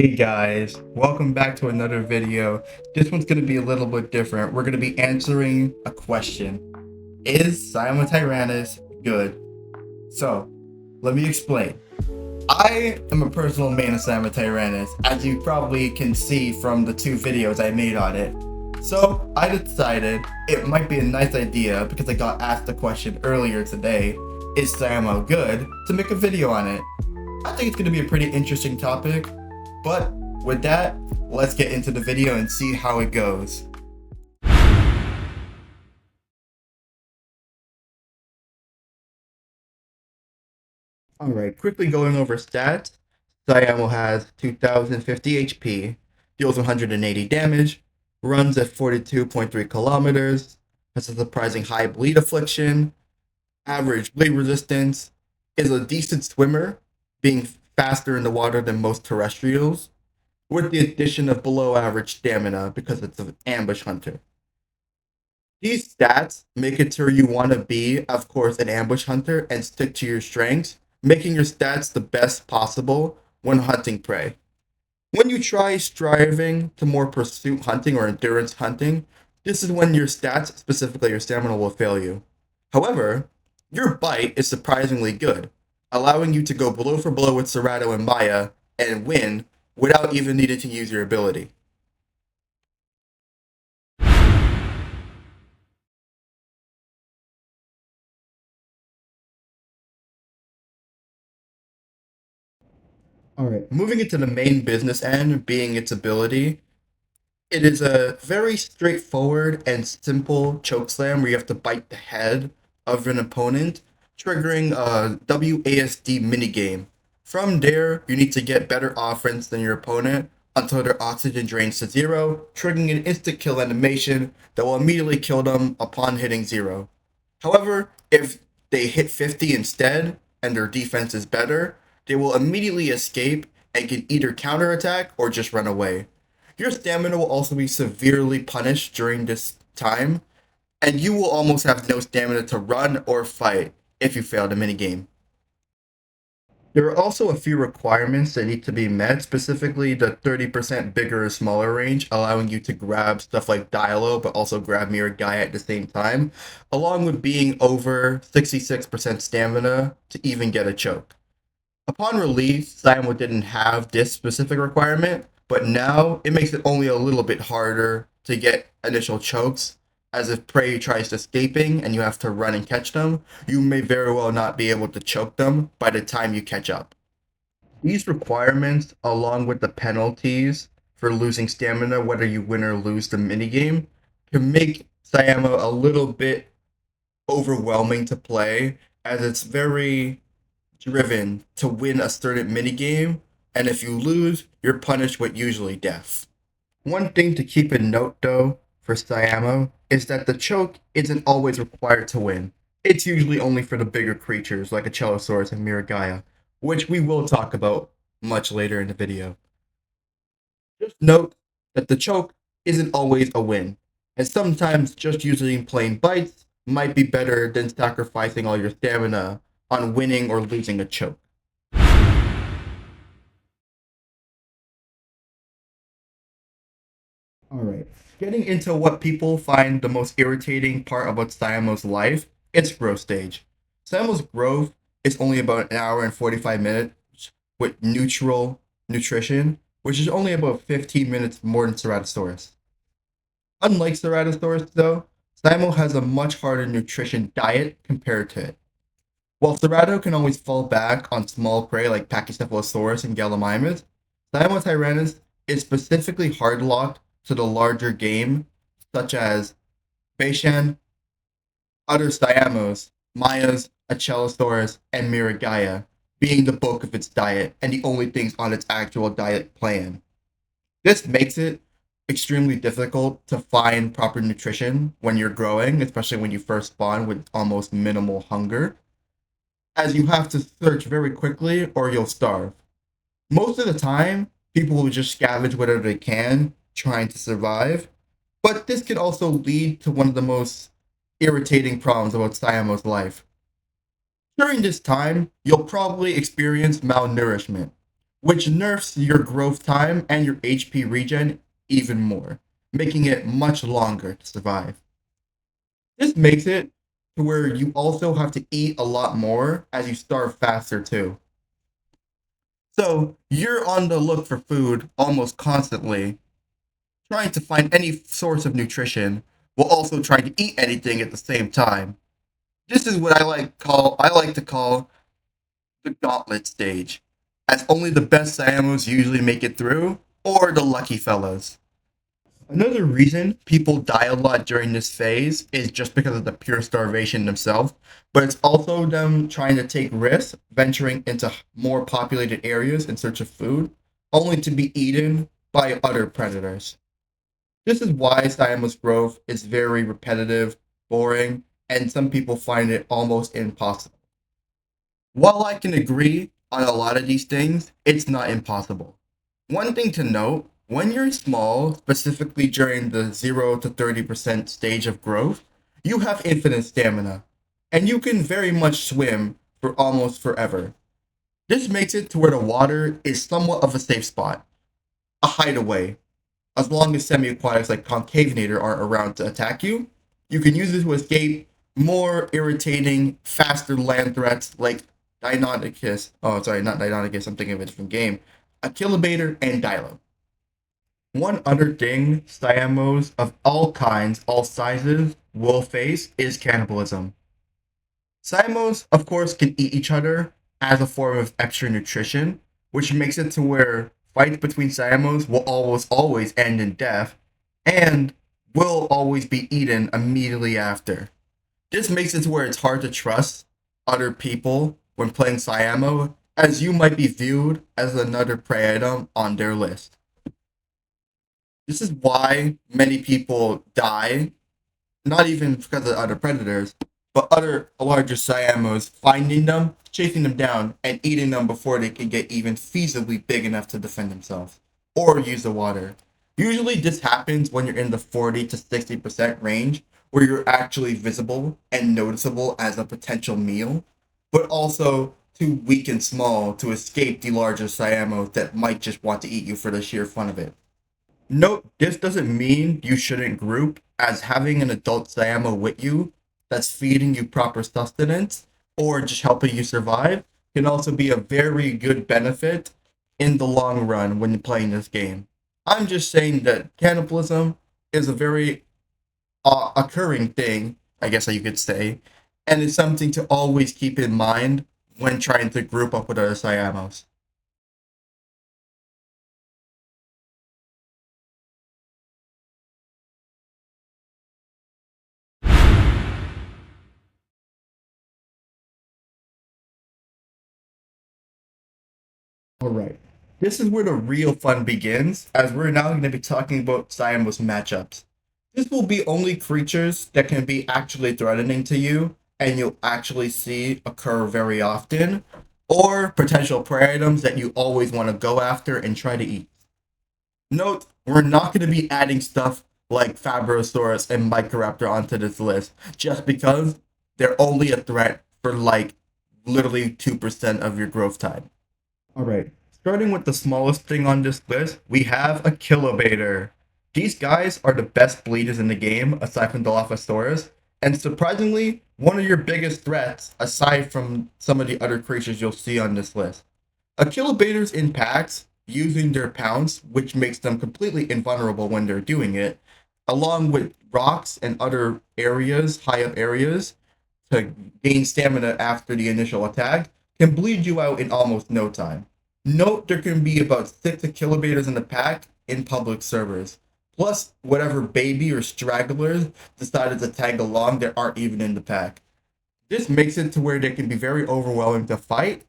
Hey guys, welcome back to another video. This one's going to be a little bit different. We're going to be answering a question. Is Siamo good? So, let me explain. I am a personal main of Siamo, as you probably can see from the two videos I made on it. So, I decided it might be a nice idea, because I got asked the question earlier today, is Siamo good, to make a video on it. I think it's going to be a pretty interesting topic. But with that, let's get into the video and see how it goes. Alright, quickly going over stats. Siamo has 2050 HP, deals 180 damage, runs at 42.3 kilometers, has a surprising high bleed affliction, average bleed resistance, is a decent swimmer, being faster in the water than most terrestrials, with the addition of below average stamina because it's an ambush hunter. These stats make it to where you want to be, of course, an ambush hunter and stick to your strengths, making your stats the best possible when hunting prey. When you try striving to more pursuit hunting or endurance hunting, this is when your stats, specifically your stamina, will fail you. However, your bite is surprisingly good, allowing you to go blow for blow with Serato and Maya and win without even needing to use your ability. Alright, moving into the main business end, being its ability, it is a very straightforward and simple choke slam where you have to bite the head of an opponent, triggering a WASD minigame. From there, you need to get better offense than your opponent until their oxygen drains to zero, triggering an instant kill animation that will immediately kill them upon hitting zero. However, if they hit 50 instead and their defense is better, they will immediately escape and can either counterattack or just run away. Your stamina will also be severely punished during this time, and you will almost have no stamina to run or fight if you fail the minigame. There are also a few requirements that need to be met, specifically the 30% bigger or smaller range, allowing you to grab stuff like Dialo, but also grab Mirror Gaia at the same time, along with being over 66% stamina to even get a choke. Upon release, Siamo didn't have this specific requirement, but now it makes it only a little bit harder to get initial chokes, as if prey tries escaping and you have to run and catch them, you may very well not be able to choke them by the time you catch up. These requirements, along with the penalties for losing stamina, whether you win or lose the minigame, can make Siamo a little bit overwhelming to play, as it's very driven to win a certain minigame, and if you lose, you're punished with usually death. One thing to keep in note, though, for Siamo is that the choke isn't always required to win. It's usually only for the bigger creatures like a Chelosaurus and Miragaia, which we will talk about much later in the video. Just note that the choke isn't always a win, and sometimes just using plain bites might be better than sacrificing all your stamina on winning or losing a choke. Alright, getting into what people find the most irritating part about Siamo's life, its growth stage. Siamo's growth is only about an hour and 45 minutes with neutral nutrition, which is only about 15 minutes more than Ceratosaurus. Unlike Ceratosaurus, though, Siamo has a much harder nutrition diet compared to it. While Cerato can always fall back on small prey like Pachycephalosaurus and Gallimimus, Siamo is specifically hard-locked to the larger game, such as Beishan, other Siamos, Mayas, Achellosaurus, and Miragaia, being the bulk of its diet and the only things on its actual diet plan. This makes it extremely difficult to find proper nutrition when you're growing, especially when you first spawn with almost minimal hunger, as you have to search very quickly or you'll starve. Most of the time, people will just scavenge whatever they can, trying to survive, but this can also lead to one of the most irritating problems about Siamo's life. During this time, you'll probably experience malnourishment, which nerfs your growth time and your HP regen even more, making it much longer to survive. This makes it to where you also have to eat a lot more as you starve faster too. So you're on the look for food almost constantly, trying to find any source of nutrition while also trying to eat anything at the same time. This is what I like to call the gauntlet stage, as only the best Siamos usually make it through, or the lucky fellas. Another reason people die a lot during this phase is just because of the pure starvation themselves, but it's also them trying to take risks, venturing into more populated areas in search of food, only to be eaten by other predators. This is why Siamese growth is very repetitive, boring, and some people find it almost impossible. While I can agree on a lot of these things, it's not impossible. One thing to note, when you're small, specifically during the 0 to 30% stage of growth, you have infinite stamina, and you can very much swim for almost forever. This makes it to where the water is somewhat of a safe spot, a hideaway. As long as semi-aquatics like Concavenator aren't around to attack you, you can use it to escape more irritating, faster land threats like Deinonychus. Oh, sorry, not Deinonychus. I'm thinking of a different game. Achillibator and Dilo. One other thing Siamos of all kinds, all sizes, will face is cannibalism. Siamos, of course, can eat each other as a form of extra nutrition, which makes it to where fights between Siamos will always end in death, and will always be eaten immediately after. This makes it to where it's hard to trust other people when playing Siamo, as you might be viewed as another prey item on their list. This is why many people die, not even because of other predators, but other larger Siamos finding them, chasing them down, and eating them before they can get even feasibly big enough to defend themselves or use the water. Usually, this happens when you're in the 40 to 60% range, where you're actually visible and noticeable as a potential meal, but also too weak and small to escape the larger Siamos that might just want to eat you for the sheer fun of it. Note, this doesn't mean you shouldn't group, as having an adult Siamo with you that's feeding you proper sustenance or just helping you survive can also be a very good benefit in the long run when you're playing this game. I'm just saying that cannibalism is a very occurring thing, I guess you could say, and it's something to always keep in mind when trying to group up with other Siamos. All right. This is where the real fun begins, as we're now going to be talking about Siamos matchups. This will be only creatures that can be actually threatening to you, and you'll actually see occur very often, or potential prey items that you always want to go after and try to eat. Note, we're not going to be adding stuff like Fabrosaurus and Microraptor onto this list, just because they're only a threat for like literally 2% of your growth time. All right. Starting with the smallest thing on this list, we have a Kilobator. These guys are the best bleeders in the game, aside from Dilophosaurus, and surprisingly, one of your biggest threats, aside from some of the other creatures you'll see on this list. A Kilobator's in packs, using their pounce, which makes them completely invulnerable when they're doing it, along with rocks and other areas, high up areas, to gain stamina after the initial attack, can bleed you out in almost no time. Note there can be about 6 kilobators in the pack in public servers, plus whatever baby or stragglers decided to tag along that aren't even in the pack. This makes it to where they can be very overwhelming to fight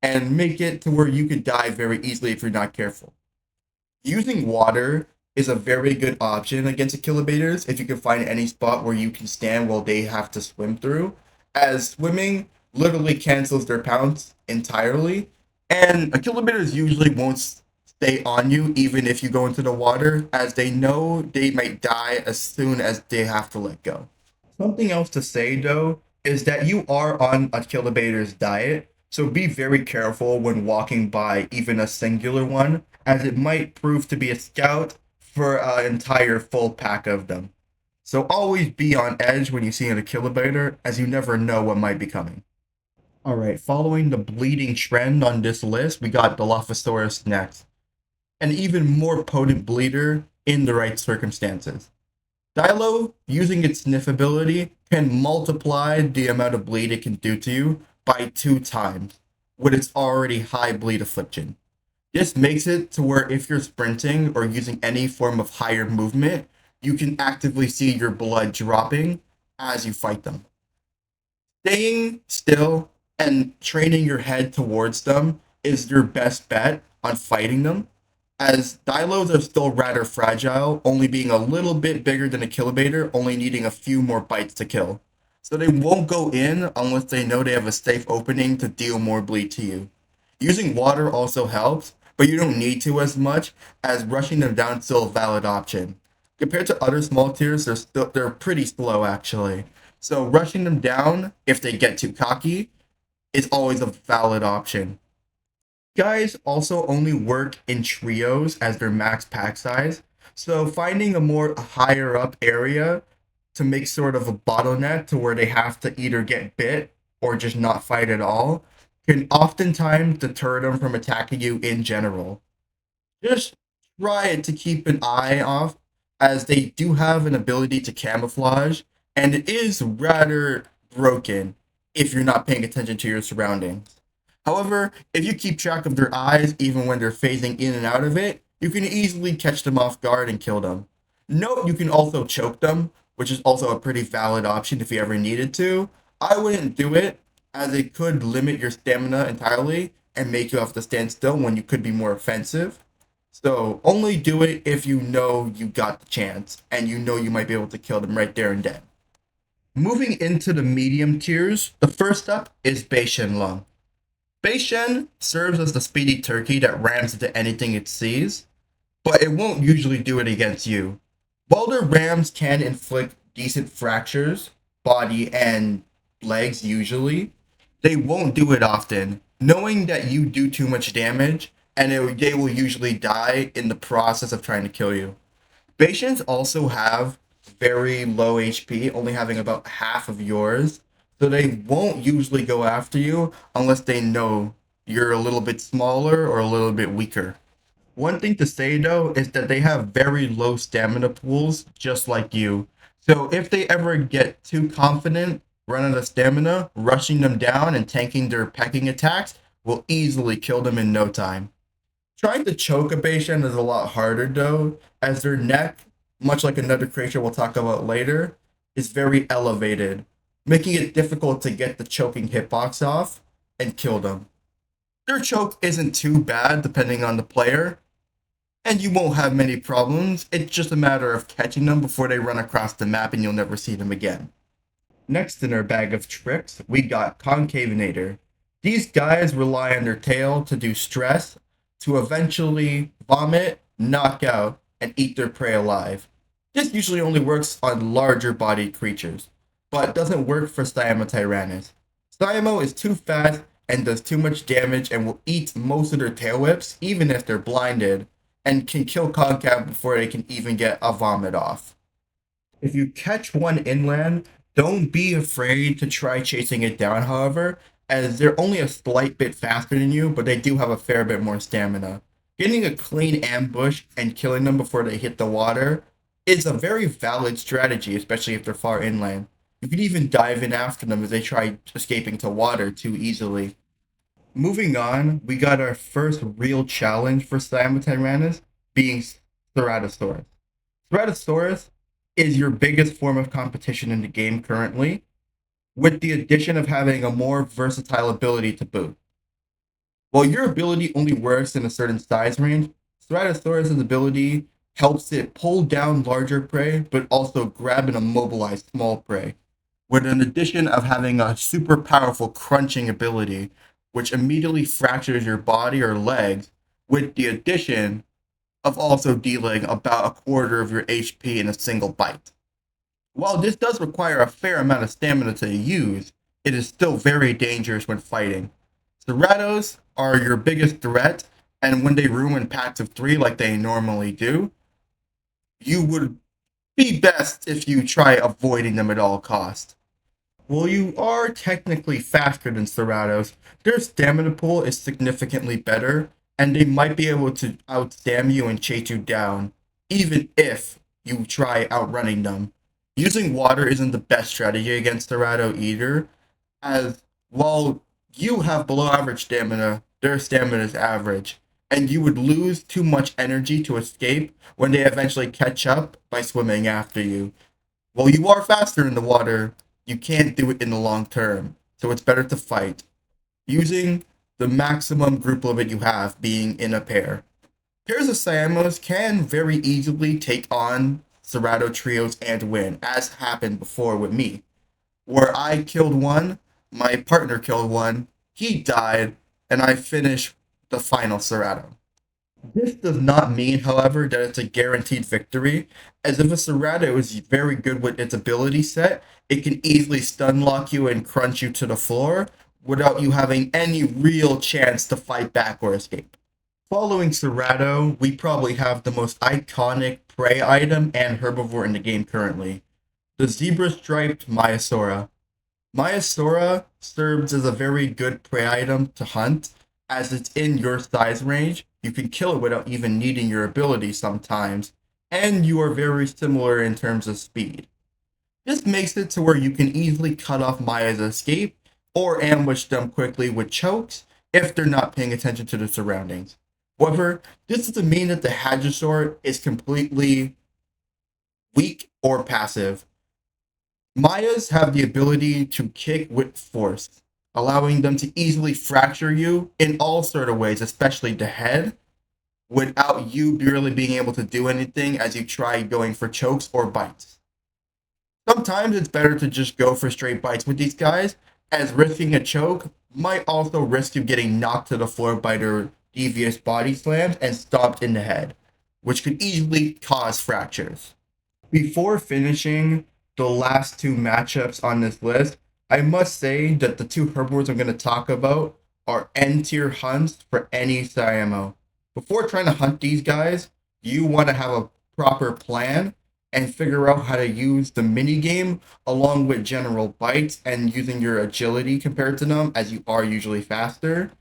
and make it to where you could die very easily if you're not careful. Using water is a very good option against the killibators if you can find any spot where you can stand while they have to swim through, as swimming literally cancels their pounce entirely, and a killibators usually won't stay on you even if you go into the water, as they know they might die as soon as they have to let go. Something else to say though is that you are on a killibator's diet, So be very careful when walking by even a singular one, as it might prove to be a scout for an entire full pack of them. So always be on edge when you see an Achillibator, as you never know what might be coming. Alright, following the bleeding trend on this list, we got Dilophosaurus next. An even more potent bleeder in the right circumstances. Dilo, using its sniff ability, can multiply the amount of bleed it can do to you by 2 times with its already high bleed affliction. This makes it to where if you're sprinting or using any form of higher movement, you can actively see your blood dropping as you fight them. Staying still and training your head towards them is your best bet on fighting them, as Dilos are still rather fragile, only being a little bit bigger than a Killibator, only needing a few more bites to kill. So they won't go in unless they know they have a safe opening to deal more bleed to you. Using water also helps, but you don't need to as much, as rushing them down is still a valid option. Compared to other small tiers, they're pretty slow actually. So rushing them down if they get too cocky is always a valid option. Guys also only work in trios as their max pack size, so finding a more higher up area to make sort of a bottleneck to where they have to either get bit or just not fight at all can oftentimes deter them from attacking you in general. Just try to keep an eye off, as they do have an ability to camouflage, and it is rather broken if you're not paying attention to your surroundings. However, if you keep track of their eyes even when they're phasing in and out of it, you can easily catch them off guard and kill them. Note you can also choke them, which is also a pretty valid option if you ever needed to. I wouldn't do it, as it could limit your stamina entirely and make you have to stand still when you could be more offensive. So only do it if you know you got the chance and you know you might be able to kill them right there and then. Moving into the medium tiers, the first up is Beishen Lung. Beishen serves as the speedy turkey that rams into anything it sees, but it won't usually do it against you. While their rams can inflict decent fractures, body and legs usually, they won't do it often, knowing that you do too much damage, and they will usually die in the process of trying to kill you. Patients also have very low HP, only having about half of yours, so they won't usually go after you unless they know you're a little bit smaller or a little bit weaker. One thing to say though is that they have very low stamina pools, just like you. So if they ever get too confident, run out of stamina, rushing them down and tanking their pecking attacks will easily kill them in no time. Trying to choke a patient is a lot harder though, as their neck, much like another creature we'll talk about later, is very elevated, making it difficult to get the choking hitbox off and kill them. Their choke isn't too bad depending on the player, and you won't have many problems. It's just a matter of catching them before they run across the map and you'll never see them again. Next in our bag of tricks, we got Concavinator. These guys rely on their tail to do stress to eventually vomit, knock out, and eat their prey alive. This usually only works on larger bodied creatures, but doesn't work for Siamo Tyrannus. Siamo is too fast and does too much damage and will eat most of their tail whips, even if they're blinded, and can kill Concav before they can even get a vomit off. If you catch one inland, don't be afraid to try chasing it down, however, as they're only a slight bit faster than you, but they do have a fair bit more stamina. Getting a clean ambush and killing them before they hit the water is a very valid strategy, especially if they're far inland. You can even dive in after them if they try escaping to water too easily. Moving on, we got our first real challenge for Siamotyrannus being Ceratosaurus. Ceratosaurus is your biggest form of competition in the game currently, with the addition of having a more versatile ability to boot. While your ability only works in a certain size range, Ceratosaurus' ability helps it pull down larger prey, but also grab and immobilize small prey, with an addition of having a super powerful crunching ability, which immediately fractures your body or legs, with the addition of also dealing about a quarter of your HP in a single bite. While this does require a fair amount of stamina to use, it is still very dangerous when fighting. Ceratos are your biggest threat, and when they ruin packs of three like they normally do, you would be best if you try avoiding them at all costs. While you are technically faster than Ceratos, their stamina pool is significantly better, and they might be able to outstam you and chase you down, even if you try outrunning them. Using water isn't the best strategy against Cerato either, as while you have below average stamina, their stamina is average, and you would lose too much energy to escape when they eventually catch up by swimming after you. While you are faster in the water, you can't do it in the long term, so it's better to fight, using the maximum group limit you have being in a pair. Pairs of Siamos can very easily take on Serato trios and win, as happened before with me, where I killed one, my partner killed one, he died, and I finished the final Serato. This does not mean, however, that it's a guaranteed victory, as if a Serato is very good with its ability set, it can easily stun lock you and crunch you to the floor without you having any real chance to fight back or escape. Following Serato, we probably have the most iconic prey item and herbivore in the game currently, the zebra-striped Maiasaura. Maiasaura serves as a very good prey item to hunt, as it's in your size range. You can kill it without even needing your ability sometimes, and you are very similar in terms of speed. This makes it to where you can easily cut off Maya's escape or ambush them quickly with chokes if they're not paying attention to the surroundings. However, this doesn't mean that the Hadrosaur is completely weak or passive. Mayas have the ability to kick with force, allowing them to easily fracture you in all sort of ways, especially the head, without you really being able to do anything as you try going for chokes or bites. Sometimes it's better to just go for straight bites with these guys, as risking a choke might also risk you getting knocked to the floor by their devious body slams and stomped in the head, which could easily cause fractures. Before finishing the last two matchups on this list, I must say that the two herbivores I'm going to talk about are N tier hunts for any Siamo. Before trying to hunt these guys, you want to have a proper plan and figure out how to use the mini game along with general bites and using your agility compared to them, as you are usually faster,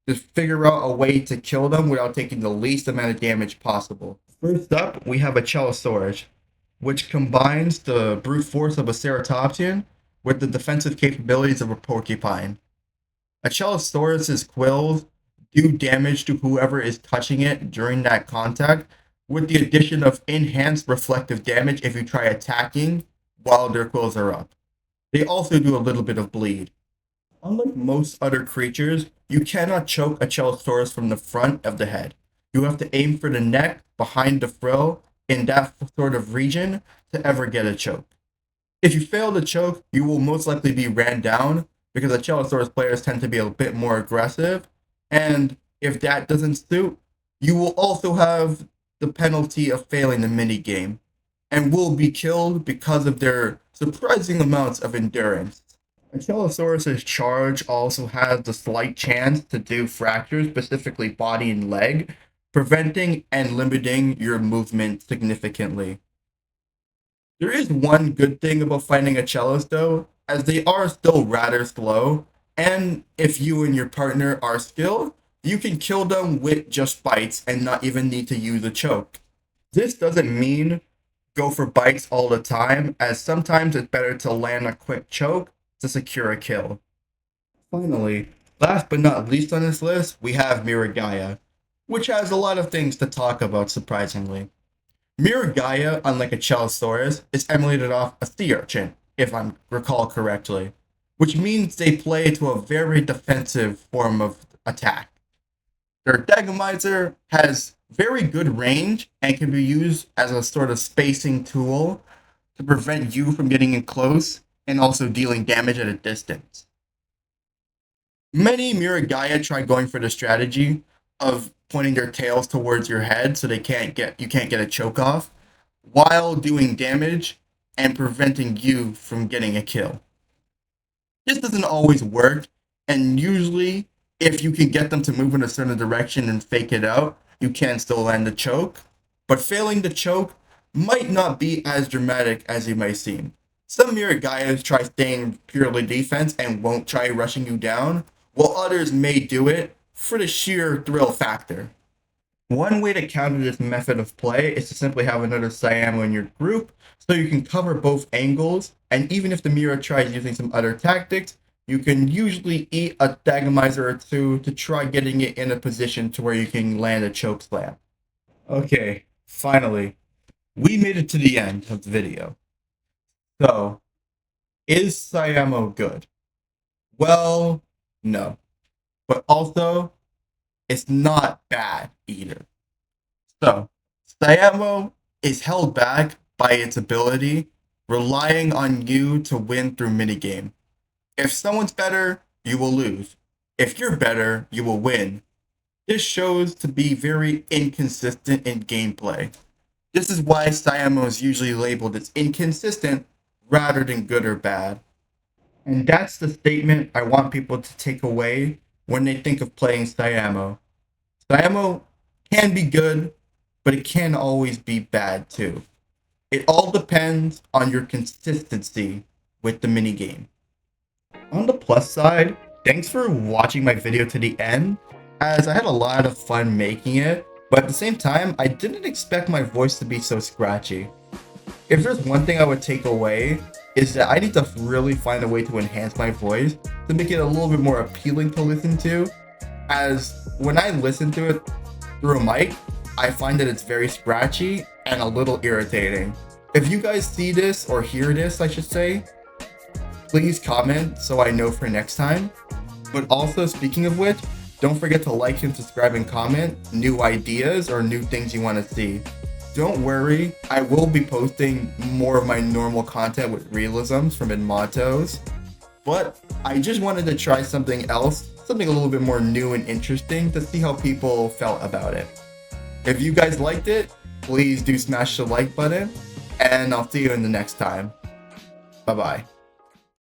to figure out a way to kill them without taking the least amount of damage possible. First up, we have a Chellosaurus, which combines the brute force of a ceratopsian with the defensive capabilities of a porcupine. A Chellosaurus's quills do damage to whoever is touching it during that contact, with the addition of enhanced reflective damage if you try attacking while their quills are up. They also do a little bit of bleed. Unlike most other creatures, you cannot choke a Chellosaurus from the front of the head. You have to aim for the neck, behind the frill, in that sort of region to ever get a choke. If you fail to choke, you will most likely be ran down because the Chellosaurus players tend to be a bit more aggressive. And if that doesn't suit, you will also have the penalty of failing the mini game and will be killed because of their surprising amounts of endurance. Ankylosaurus's charge also has the slight chance to do fractures, specifically body and leg, preventing and limiting your movement significantly. There is one good thing about fighting a cellist though, as they are still rather slow, and if you and your partner are skilled, you can kill them with just bites and not even need to use a choke. This doesn't mean go for bites all the time, as sometimes it's better to land a quick choke to secure a kill. Finally, last but not least on this list, we have Miragaya, which has a lot of things to talk about surprisingly. Miragaya, unlike a Chellosaurus, is emulated off a sea urchin, if I recall correctly, which means they play to a very defensive form of attack. Their Dagomizer has very good range and can be used as a sort of spacing tool to prevent you from getting in close and also dealing damage at a distance. Many Miragaya try going for the strategy of pointing their tails towards your head so you can't get a choke off while doing damage and preventing you from getting a kill. This doesn't always work, and usually If you can get them to move in a certain direction and fake it out, you can still land the choke. But failing the choke might not be as dramatic as it might seem. Some mirror guys try staying purely defense and won't try rushing you down, while others may do it for the sheer thrill factor. One way to counter this method of play is to simply have another Siamo in your group so you can cover both angles, and even if the mirror tries using some other tactics, you can usually eat a Dagomizer or two to try getting it in a position to where you can land a choke slam. Okay, finally, we made it to the end of the video. So, is Siamo good? Well, no. But also, it's not bad either. So, Siamo is held back by its ability, relying on you to win through minigame. If someone's better, you will lose. If you're better, you will win. This shows to be very inconsistent in gameplay. This is why Siamo is usually labeled as inconsistent rather than good or bad. And that's the statement I want people to take away when they think of playing Siamo. Siamo can be good, but it can always be bad too. It all depends on your consistency with the minigame. On the plus side, thanks for watching my video to the end, as I had a lot of fun making it, but at the same time, I didn't expect my voice to be so scratchy. If there's one thing I would take away, is that I need to really find a way to enhance my voice to make it a little bit more appealing to listen to, as when I listen to it through a mic, I find that it's very scratchy and a little irritating. If you guys see this, or hear this, I should say, please comment so I know for next time. But also, speaking of which, don't forget to like and subscribe and comment new ideas or new things you want to see. Don't worry, I will be posting more of my normal content with realisms from Inmatos, but I just wanted to try something else, something a little bit more new and interesting to see how people felt about it. If you guys liked it, please do smash the like button, and I'll see you in the next time. Bye bye.